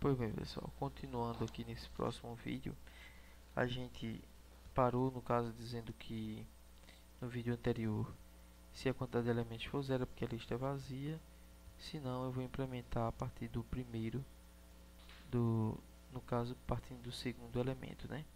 Pois bem, pessoal, continuando aqui nesse próximo vídeo, a gente parou no caso dizendo que no vídeo anterior, se a quantidade de elementos for zero é porque a lista é vazia, se não eu vou implementar a partir do primeiro, no caso partindo do segundo elemento, né?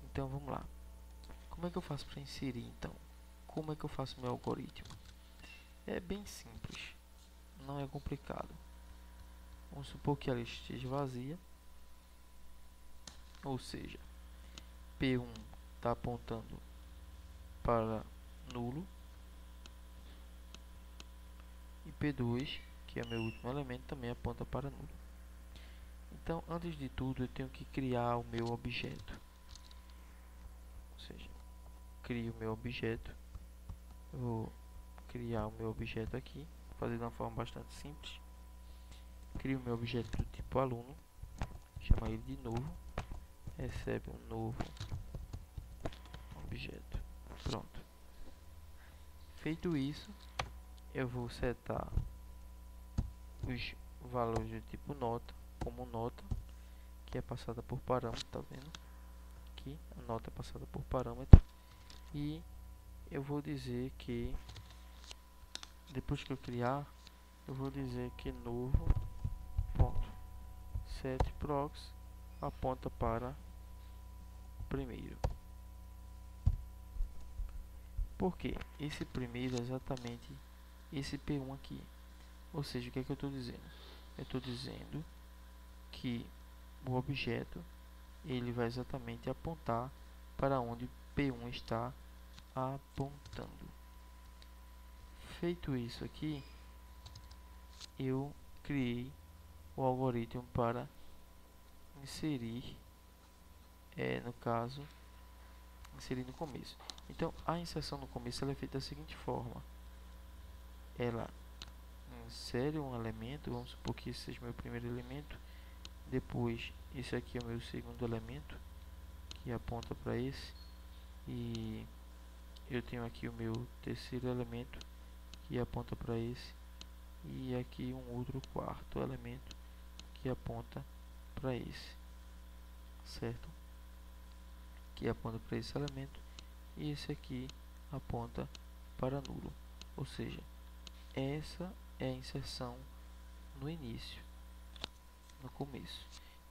Então vamos lá. Como é que eu faço para inserir então? Como é que eu faço meu algoritmo? É bem simples, não é complicado. Vamos supor que a lista esteja vazia, ou seja, P1 está apontando para nulo e P2, que é meu último elemento, também aponta para nulo. Então, antes de tudo, eu tenho que criar o meu objeto. Ou seja, crio o meu objeto. Eu vou criar o meu objeto aqui, fazer de uma forma bastante simples. Crio o meu objeto do tipo aluno, chama ele de novo, recebe um novo objeto. Pronto. Feito isso, eu vou setar os valores do tipo nota como nota, que é passada por parâmetro, tá vendo? Aqui a nota é passada por parâmetro, e eu vou dizer que depois que eu criar, eu vou dizer que novo ponto setProx aponta para primeiro. Porque esse primeiro é exatamente esse P1 aqui. Ou seja, o que é que eu estou dizendo? Eu estou dizendo que o objeto ele vai exatamente apontar para onde P1 está apontando. Feito isso aqui, eu criei o algoritmo para inserir, no caso, inserir no começo. Então, a inserção no começo ela é feita da seguinte forma: ela insere um elemento, vamos supor que esse seja meu primeiro elemento, depois esse aqui é o meu segundo elemento, que aponta para esse, e eu tenho aqui o meu terceiro elemento, que aponta para esse, e aqui um outro quarto elemento, que aponta para esse, certo? Que aponta para esse elemento, e esse aqui aponta para nulo. Ou seja, essa é a inserção no início, no começo.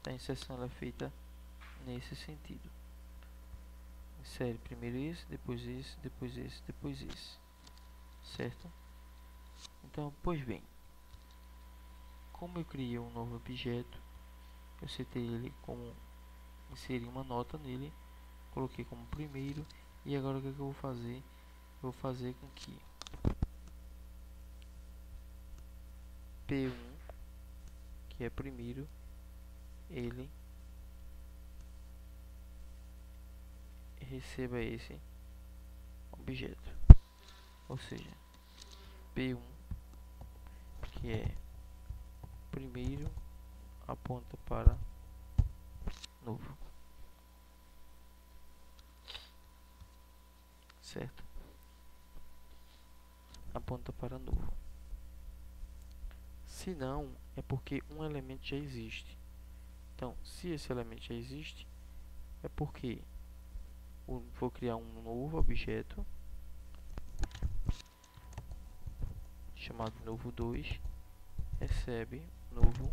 A inserção ela é feita nesse sentido. Insere primeiro esse, depois esse, depois esse, depois esse, certo? Então, pois bem, como eu criei um novo objeto, eu setei ele como inseri uma nota nele, coloquei como primeiro, e agora o que, é que eu vou fazer? Eu vou fazer com que P1, que é primeiro, ele receba esse objeto. Ou seja, P1, que é primeiro, aponta para novo, certo? Aponta para novo. Se não, é porque um elemento já existe. Então, se esse elemento já existe, é porque vou criar um novo objeto chamado novo2, recebe novo,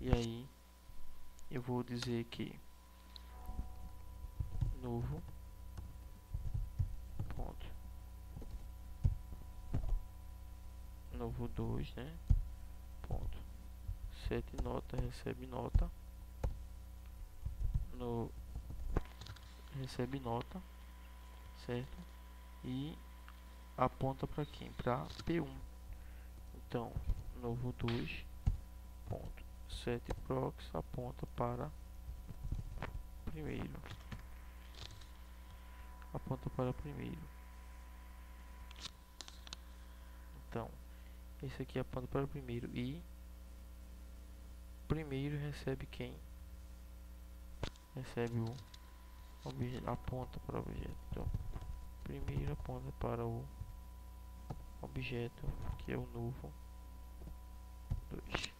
e aí eu vou dizer que novo ponto novo2, né, ponto set nota, recebe nota, no recebe nota, certo? E aponta para quem? Para P1. Então, novo2 ponto setProx aponta para primeiro. Aponta para primeiro. Então, esse aqui aponta para o primeiro, e primeiro recebe quem? Recebe o objeto, aponta para o objeto. Então, primeiro aponta para o objeto, que é o novo 2.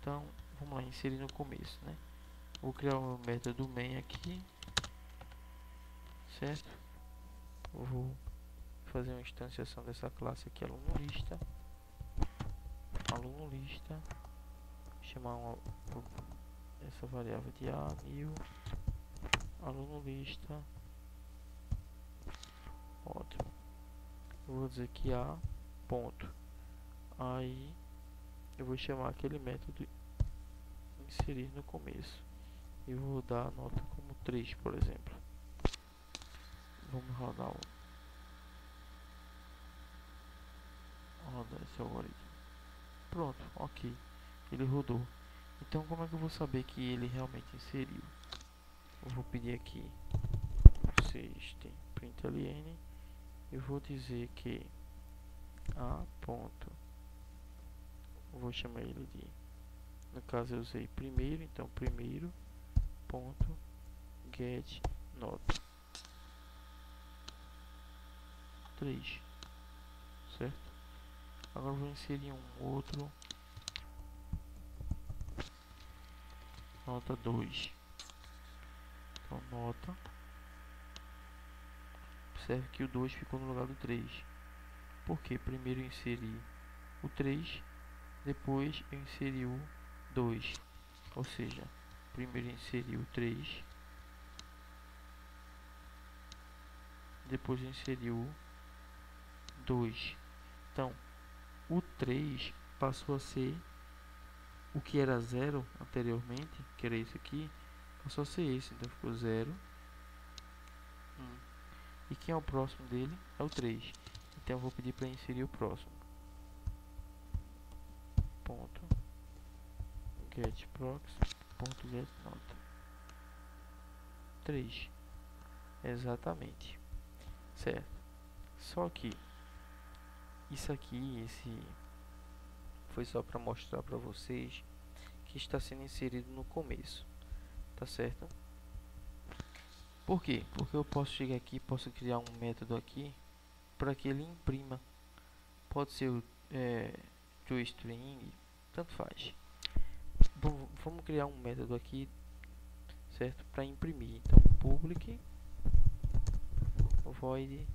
Então, vamos lá, inserir no começo, né? Vou criar o método main aqui, certo? Vou fazer uma instanciação dessa classe aqui, aluno lista, chamar essa variável de a new aluno lista, ótimo. Eu vou dizer que a ponto, aí eu vou chamar aquele método inserir no começo e vou dar a nota como 3, por exemplo. Vamos rodar esse algoritmo. Pronto, ok, ele rodou. Então como é que eu vou saber que ele realmente inseriu? Eu vou pedir aqui system.println e vou dizer que a ponto, vou chamar ele de, no caso eu usei primeiro, então primeiro ponto get nota 3, certo? Agora eu vou inserir um outro, nota 2. Então nota, observe que o 2 ficou no lugar do 3, porque primeiro eu inseri o 3, depois eu inseri o 2, ou seja, primeiro eu inseri o 3, depois eu inseri o 2. Então o 3 passou a ser o que era 0 anteriormente, que era isso aqui, passou a ser esse, então ficou 0, 1. E quem é o próximo dele? É o 3. Então eu vou pedir para inserir o próximo. Ponto getProx, ponto getNota 3. Exatamente. Certo. Só que isso aqui, esse foi só para mostrar para vocês que está sendo inserido no começo, tá certo? Por quê? Porque eu posso chegar aqui, posso criar um método aqui para que ele imprima. Pode ser o toString, tanto faz. Bom, vamos criar um método aqui, certo? Para imprimir. Então public void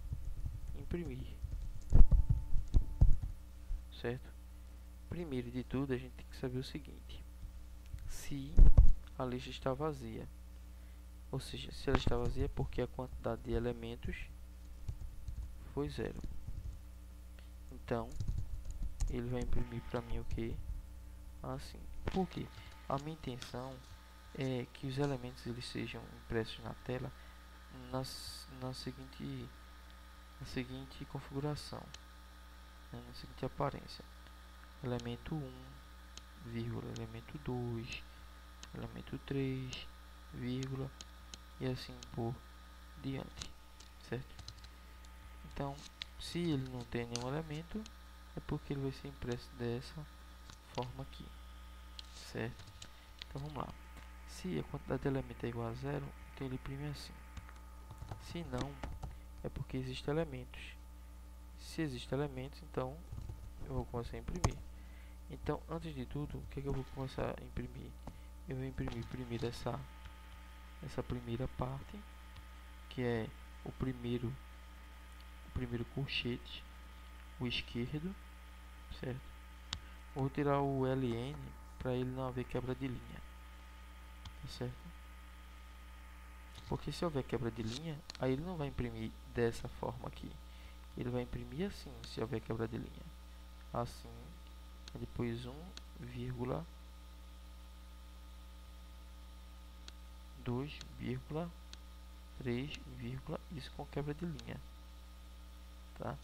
imprimir, certo? Primeiro de tudo a gente tem que saber o seguinte: se a lista está vazia, ou seja, se ela está vazia é porque a quantidade de elementos foi 0. Então ele vai imprimir para mim o que? Assim. Por quê? A minha intenção é que os elementos eles sejam impressos na tela na seguinte configuração, né? Na seguinte aparência: elemento 1, vírgula, elemento 2, elemento 3, vírgula, e assim por diante, certo? Então, se ele não tem nenhum elemento, é porque ele vai ser impresso dessa forma aqui, certo? Então vamos lá. Se a quantidade de elemento é igual a 0, então ele imprime assim. Se não, é porque existem elementos. Se existem elementos, então eu vou começar a imprimir. Então, antes de tudo, o que é que eu vou começar a imprimir? Eu vou imprimir primeiro essa primeira parte, que é o primeiro colchete, o esquerdo, certo? Vou tirar o ln para ele não haver quebra de linha, tá certo? Porque se houver quebra de linha, aí ele não vai imprimir dessa forma aqui, ele vai imprimir assim, se houver quebra de linha, assim, depois 1, 2, 3, isso com quebra de linha, tá?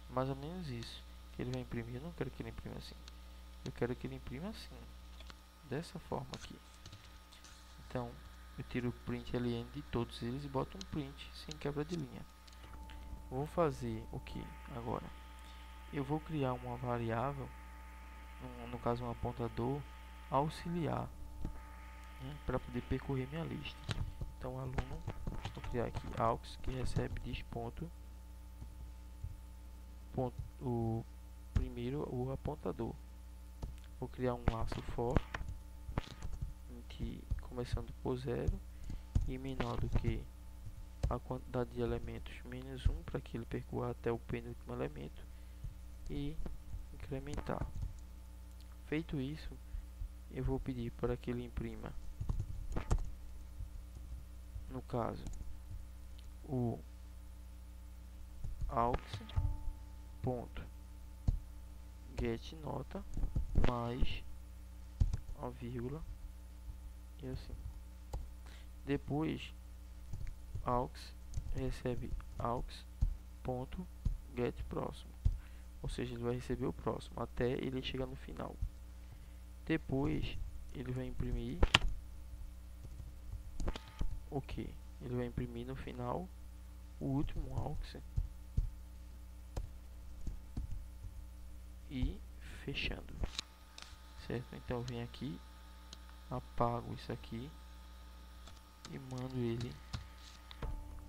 Mais ou menos isso que ele vai imprimir. Eu não quero que ele imprima assim, eu quero que ele imprima assim, dessa forma aqui. Então eu tiro o print ln de todos eles e boto um print sem quebra de linha. Vou fazer o que agora? Eu vou criar uma variável, no caso um apontador auxiliar, né, para poder percorrer minha lista. Então aluno, vou criar aqui aux, que recebe diz ponto, o primeiro o apontador. Vou criar um laço for limite começando por 0 e menor do que a quantidade de elementos menos 1 para que ele percorra até o penúltimo elemento e incrementar. Feito isso, eu vou pedir para que ele imprima, no caso, o aux.getNota mais a vírgula e assim. Depois aux recebe aux.getPróximo, ou seja, ele vai receber o próximo até ele chegar no final. Depois ele vai imprimir o que? Ele vai imprimir no final o último aux e fechando, certo? Então eu venho aqui, apago isso aqui e mando ele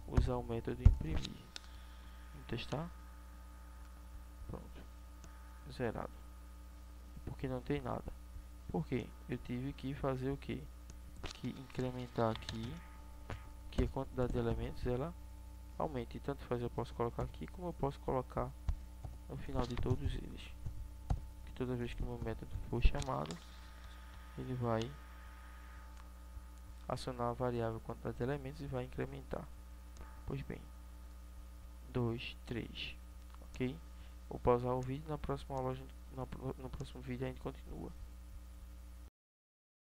usar o método imprimir. Vamos testar. Pronto, zerado, porque não tem nada. Porque eu tive que fazer o que? Que incrementar aqui, que a quantidade de elementos ela aumente. Tanto faz, eu posso colocar aqui como eu posso colocar no final de todos eles. Que toda vez que o meu método for chamado, ele vai acionar a variável quantidade de elementos e vai incrementar. Pois bem, 2, 3, ok? Vou pausar o vídeo, na próxima aula, no próximo vídeo a gente continua.